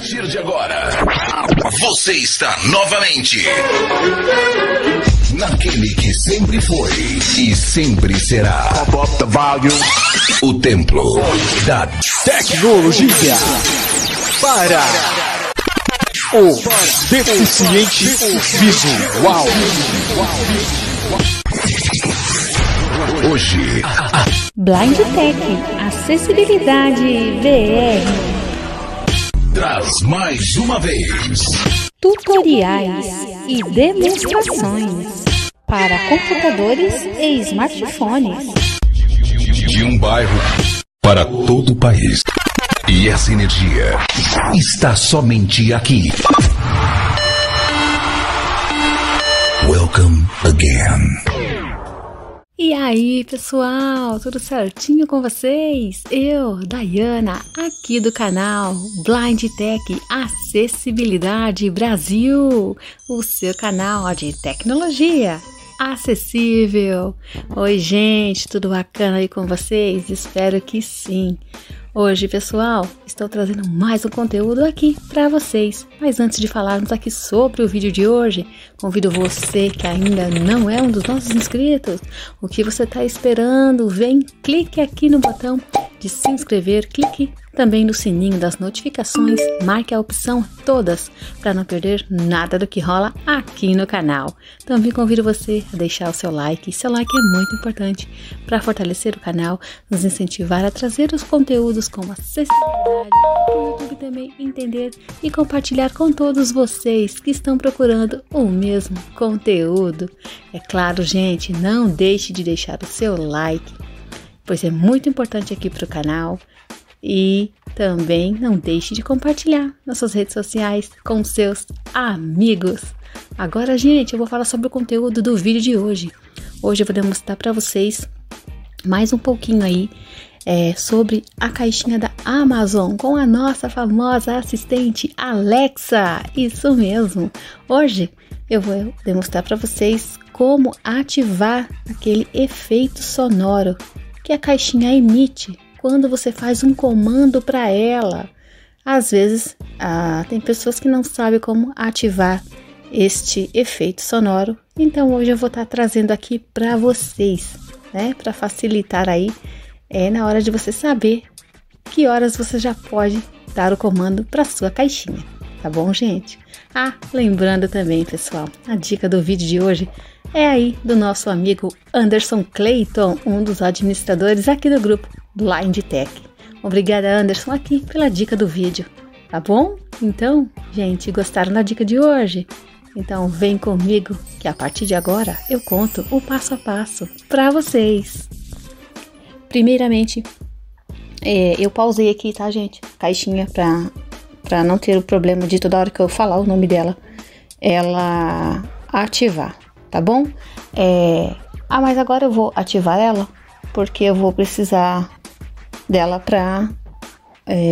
partir de agora, você está novamente naquele que sempre foi e sempre será o templo da tecnologia para o deficiente visual. Hoje, Blind Tech, acessibilidade VR. traz mais uma vez Tutoriais e demonstrações para computadores e smartphones. de um bairro para todo o país. E essa energia está somente aqui. Welcome again. E aí, pessoal, tudo certinho com vocês? Eu, Dayana, aqui do canal Blind Tech Acessibilidade Brasil, o seu canal de tecnologia acessível. Oi, gente, tudo bacana aí com vocês? Espero que sim. Hoje, pessoal, estou trazendo mais um conteúdo aqui para vocês. Mas antes de falarmos aqui sobre o vídeo de hoje, convido você que ainda não é um dos nossos inscritos. O que você está esperando? Vem, clique aqui no botão de se inscrever, clique também no sininho das notificações, marque a opção todas para não perder nada do que rola aqui no canal. Também convido você a deixar o seu like. Seu like é muito importante para fortalecer o canal, nos incentivar a trazer os conteúdos com acessibilidade, para o YouTube também entender e compartilhar com todos vocês que estão procurando o mesmo conteúdo. É claro, gente, não deixe de deixar o seu like, pois é muito importante aqui para o canal. E também não deixe de compartilhar nas suas redes sociais com seus amigos. Agora, gente, eu vou falar sobre o conteúdo do vídeo de hoje. Hoje eu vou demonstrar para vocês mais um pouquinho aí sobre a caixinha da Amazon com a nossa famosa assistente Alexa. Isso mesmo. Hoje eu vou demonstrar para vocês como ativar aquele efeito sonoro que a caixinha emite quando você faz um comando para ela. Às vezes, tem pessoas que não sabem como ativar este efeito sonoro. Então, hoje eu vou estar trazendo aqui para vocês, né? Para facilitar aí, na hora de você saber que horas você já pode dar o comando para sua caixinha. Tá bom, gente? Lembrando também, pessoal, a dica do vídeo de hoje é aí do nosso amigo Anderson Clayton, um dos administradores aqui do grupo Blind Tech. Obrigada, Anderson, aqui pela dica do vídeo, tá bom? Então, gente, gostaram da dica de hoje? Então, vem comigo que a partir de agora eu conto o passo a passo para vocês. Primeiramente, eu pausei aqui, tá, gente? Caixinha para não ter o problema de toda hora que eu falar o nome dela, ela ativar, tá bom? Mas agora eu vou ativar ela porque eu vou precisar dela para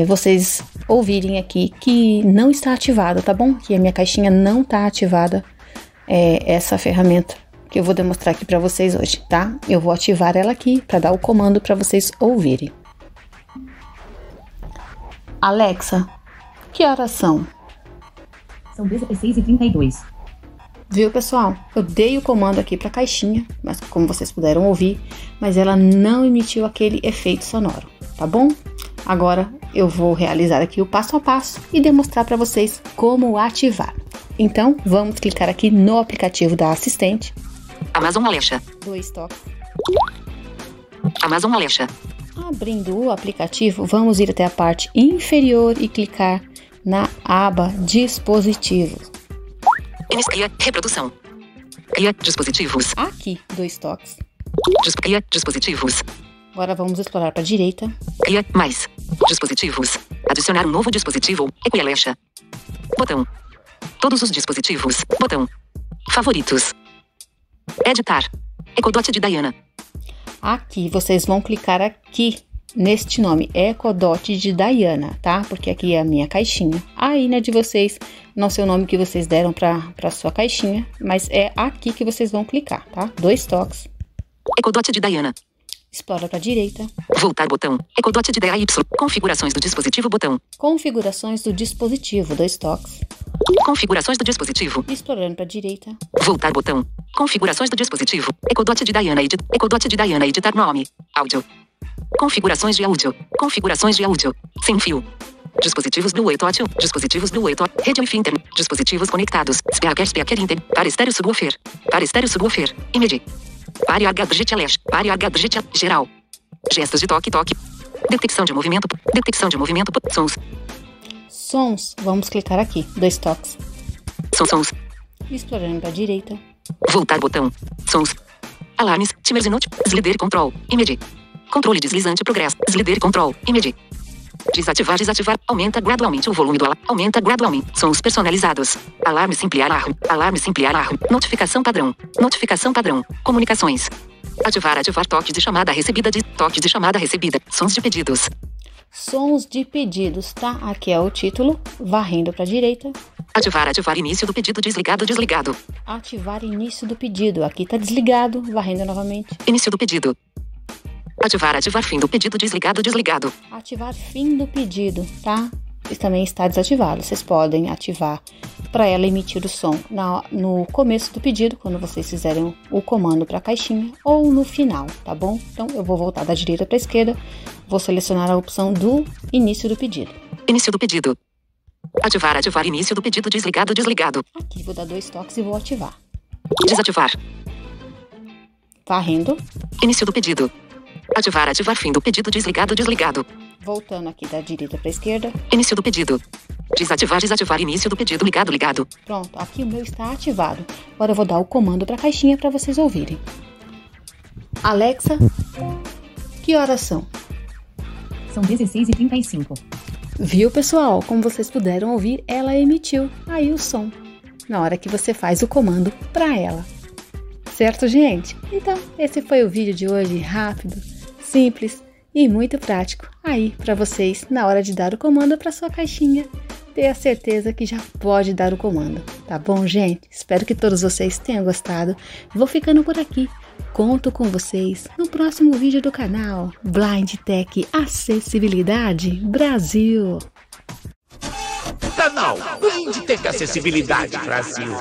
vocês ouvirem aqui que não está ativada, tá bom? Que a minha caixinha não está ativada, essa ferramenta que eu vou demonstrar aqui para vocês hoje, tá? Eu vou ativar ela aqui para dar o comando para vocês ouvirem. Alexa, que horas são? São 16h32. Viu, pessoal? Eu dei o comando aqui para a caixinha, mas como vocês puderam ouvir, mas ela não emitiu aquele efeito sonoro, tá bom? Agora eu vou realizar aqui o passo a passo e demonstrar para vocês como ativar. Então, vamos clicar aqui no aplicativo da assistente. Amazon Alexa. 2 toques. Amazon Alexa. Abrindo o aplicativo, vamos ir até a parte inferior e clicar na aba Dispositivos. Inicia reprodução. Cria dispositivos. Aqui, 2 toques. Cria dispositivos. Agora vamos explorar para a direita. Cria mais dispositivos. Adicionar um novo dispositivo. Equi Alexa. Botão. Todos os dispositivos. Botão. Favoritos. Editar. Ecodot de Dayana. Aqui vocês vão clicar aqui neste nome, Ecodot de Dayana, tá? Porque aqui é a minha caixinha. Aí na de vocês, não sei o nome que vocês deram para sua caixinha, mas é aqui que vocês vão clicar, tá? 2 toques. Ecodot de Dayana. Explora para a direita. Voltar botão. Ecodot de DAY. Configurações do dispositivo botão. Configurações do dispositivo, 2 toques. Configurações do dispositivo. Explorando para a direita. Voltar botão. Configurações do dispositivo. Ecodot de Diana. Ecodot de Diana. Editar nome. Áudio. Configurações de áudio. Configurações de áudio. Sem fio. Dispositivos Bluetooth. Dispositivos Bluetooth. Rede Wi-Fi interna. Dispositivos conectados. Speaker interno. Para estéreo subwoofer. Para estéreo subwoofer. Image. Pare gadget flash. Pare gadget geral. Gestos de toque. Detecção de movimento. Detecção de movimento. Sons. Sons. Vamos clicar aqui. 2 toques. Sons. Explorando para a direita. Voltar botão. Sons. Alarmes. Timers e note. Slider control. Image. Controle deslizante progresso. Slider control. Image. Desativar. Aumenta gradualmente o volume do alarme. Aumenta gradualmente. Sons personalizados. Alarme simple alarme. Alarme simple alarme. Notificação padrão. Notificação padrão. Comunicações. Ativar toque de chamada recebida. Toque de chamada recebida. Sons de pedidos. Sons de pedidos, tá? Aqui é o título. Varrendo para a direita. Ativar início do pedido. Desligado. Ativar início do pedido. Aqui tá desligado. Varrendo novamente. Início do pedido. Ativar fim do pedido. Desligado. Ativar fim do pedido, tá? Isso também está desativado. Vocês podem ativar para ela emitir o som no começo do pedido, quando vocês fizerem o comando para a caixinha, ou no final, tá bom? Então eu vou voltar da direita para a esquerda, vou selecionar a opção do início do pedido. Início do pedido. Ativar início do pedido. Desligado. Aqui vou dar 2 toques e vou ativar. Desativar. Varrendo. Início do pedido. Ativar fim do pedido. Desligado. Voltando aqui da direita para a esquerda. Início do pedido. Desativar início do pedido. Ligado. Pronto, aqui o meu está ativado. Agora eu vou dar o comando para a caixinha para vocês ouvirem. Alexa, que horas são? São 16h35. Viu, pessoal? Como vocês puderam ouvir, ela emitiu aí o som na hora que você faz o comando para ela. Certo, gente? Então, esse foi o vídeo de hoje, rápido, simples e muito prático. Aí, para vocês, na hora de dar o comando para sua caixinha, ter a certeza que já pode dar o comando. Tá bom, gente? Espero que todos vocês tenham gostado. Vou ficando por aqui. Conto com vocês no próximo vídeo do canal Blind Tech Acessibilidade Brasil. Canal Blind Tech Acessibilidade Brasil.